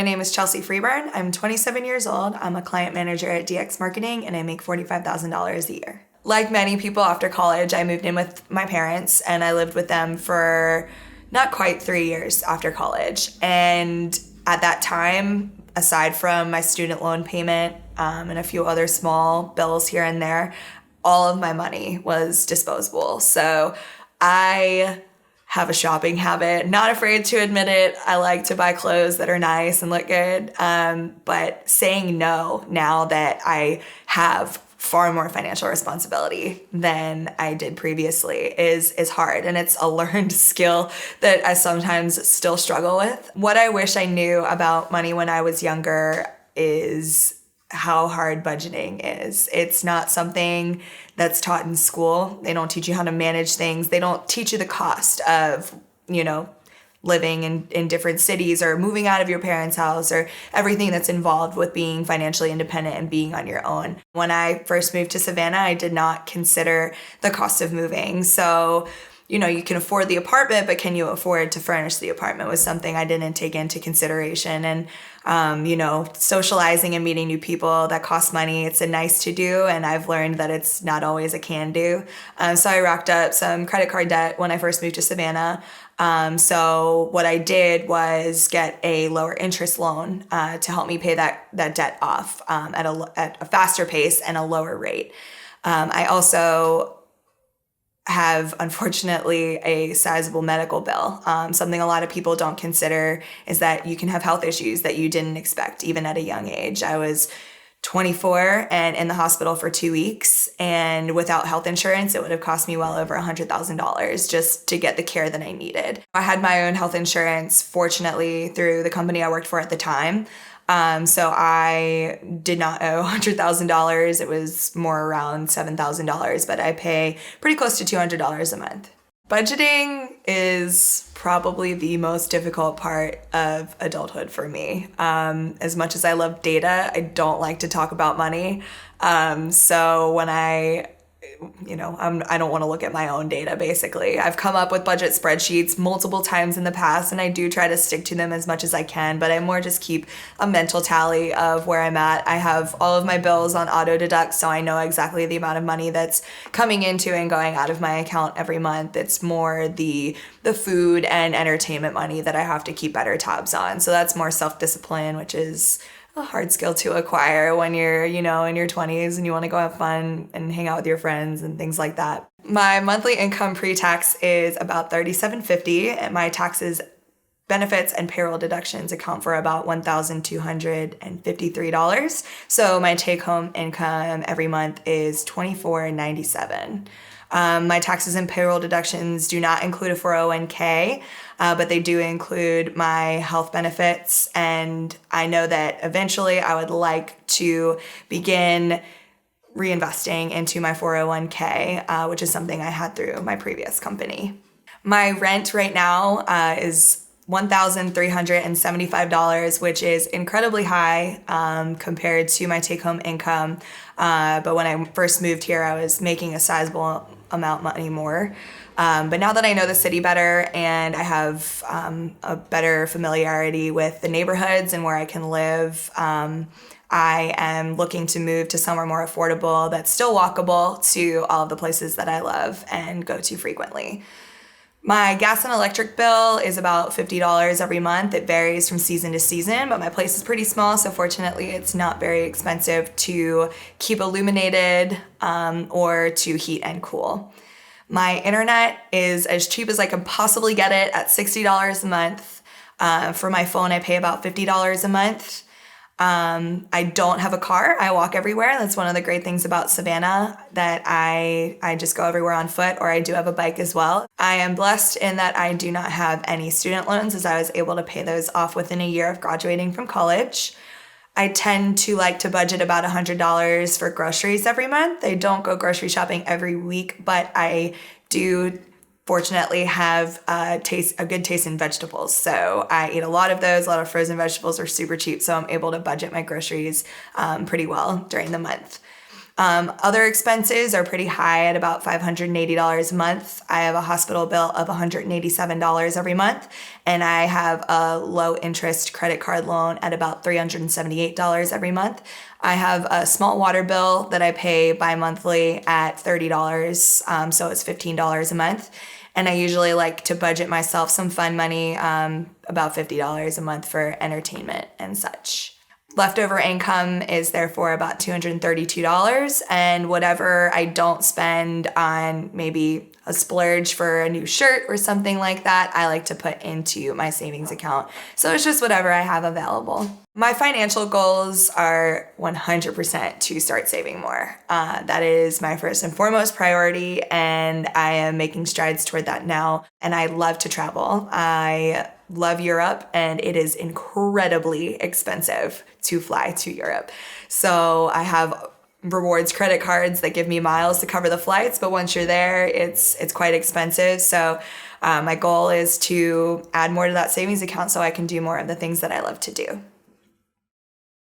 My name is Chelsea Freeburn. I'm 27 years old. I'm a client manager at DX Marketing, and I make $45,000 a year. Like many people after college, I moved in with my parents, and I lived with them for not quite 3 years after college. And at that time, aside from my student loan payment and a few other small bills here and there, all of my money was disposable. So I have a shopping habit, not afraid to admit it. I like to buy clothes that are nice and look good. But saying no now that I have far more financial responsibility than I did previously is hard. And it's a learned skill that I sometimes still struggle with. What I wish I knew about money when I was younger is how hard budgeting is. It's not something that's taught in school. They don't teach you how to manage things. They don't teach you the cost of, living in different cities or moving out of your parents' house or everything that's involved with being financially independent and being on your own. When I first moved to Savannah, I did not consider the cost of moving. So, you can afford the apartment, but can you afford to furnish the apartment was something I didn't take into consideration. And, socializing and meeting new people, that costs money. It's a nice to do. And I've learned that it's not always a can do. So I racked up some credit card debt when I first moved to Savannah. So what I did was get a lower interest loan to help me pay that debt off at a faster pace and a lower rate. I also have, unfortunately, a sizable medical bill. Something a lot of people don't consider is that you can have health issues that you didn't expect, even at a young age. I was 24 and in the hospital for 2 weeks, and without health insurance, it would have cost me well over $100,000 just to get the care that I needed. I had my own health insurance, fortunately, through the company I worked for at the time. So I did not owe $100,000. It was more around $7,000, but I pay pretty close to $200 a month. Budgeting is probably the most difficult part of adulthood for me. As much as I love data, I don't like to talk about money. So when I don't want to look at my own data, basically. I've come up with budget spreadsheets multiple times in the past, and I do try to stick to them as much as I can, but I more just keep a mental tally of where I'm at. I have all of my bills on auto deduct, so I know exactly the amount of money that's coming into and going out of my account every month. It's more the food and entertainment money that I have to keep better tabs on. So that's more self-discipline, which is a hard skill to acquire when you're, in your 20s and you want to go have fun and hang out with your friends and things like that. My monthly income pre-tax is about $3,750, and my taxes, benefits, and payroll deductions account for about $1,253. So my take-home income every month is $2,497. My taxes and payroll deductions do not include a 401k, but they do include my health benefits. And I know that eventually I would like to begin reinvesting into my 401k, which is something I had through my previous company. My rent right now is $1,375, which is incredibly high compared to my take-home income. But when I first moved here, I was making a sizable amount of money more. But now that I know the city better and I have a better familiarity with the neighborhoods and where I can live, I am looking to move to somewhere more affordable that's still walkable to all of the places that I love and go to frequently. My gas and electric bill is about $50 every month. It varies from season to season, but my place is pretty small, so fortunately it's not very expensive to keep illuminated or to heat and cool. My internet is as cheap as I can possibly get it at $60 a month. For my phone, I pay about $50 a month. I don't have a car. I walk everywhere. That's one of the great things about Savannah, that I just go everywhere on foot, or I do have a bike as well. I am blessed in that I do not have any student loans, as I was able to pay those off within a year of graduating from college. I tend to like to budget about $100 for groceries every month. I don't go grocery shopping every week, but I do fortunately have a good taste in vegetables. So I eat a lot of those. A lot of frozen vegetables are super cheap, so I'm able to budget my groceries pretty well during the month. Other expenses are pretty high at about $580 a month. I have a hospital bill of $187 every month, and I have a low interest credit card loan at about $378 every month. I have a small water bill that I pay bi-monthly at $30, so it's $15 a month. And I usually like to budget myself some fun money, about $50 a month for entertainment and such. Leftover income is therefore about $232, and whatever I don't spend on maybe a splurge for a new shirt or something like that, I like to put into my savings account. So it's just whatever I have available. My financial goals are 100% to start saving more. That is my first and foremost priority, and I am making strides toward that now. And I love to travel. I love Europe, and it is incredibly expensive to fly to Europe. So I have rewards credit cards that give me miles to cover the flights, but once you're there, it's quite expensive. So my goal is to add more to that savings account so I can do more of the things that I love to do.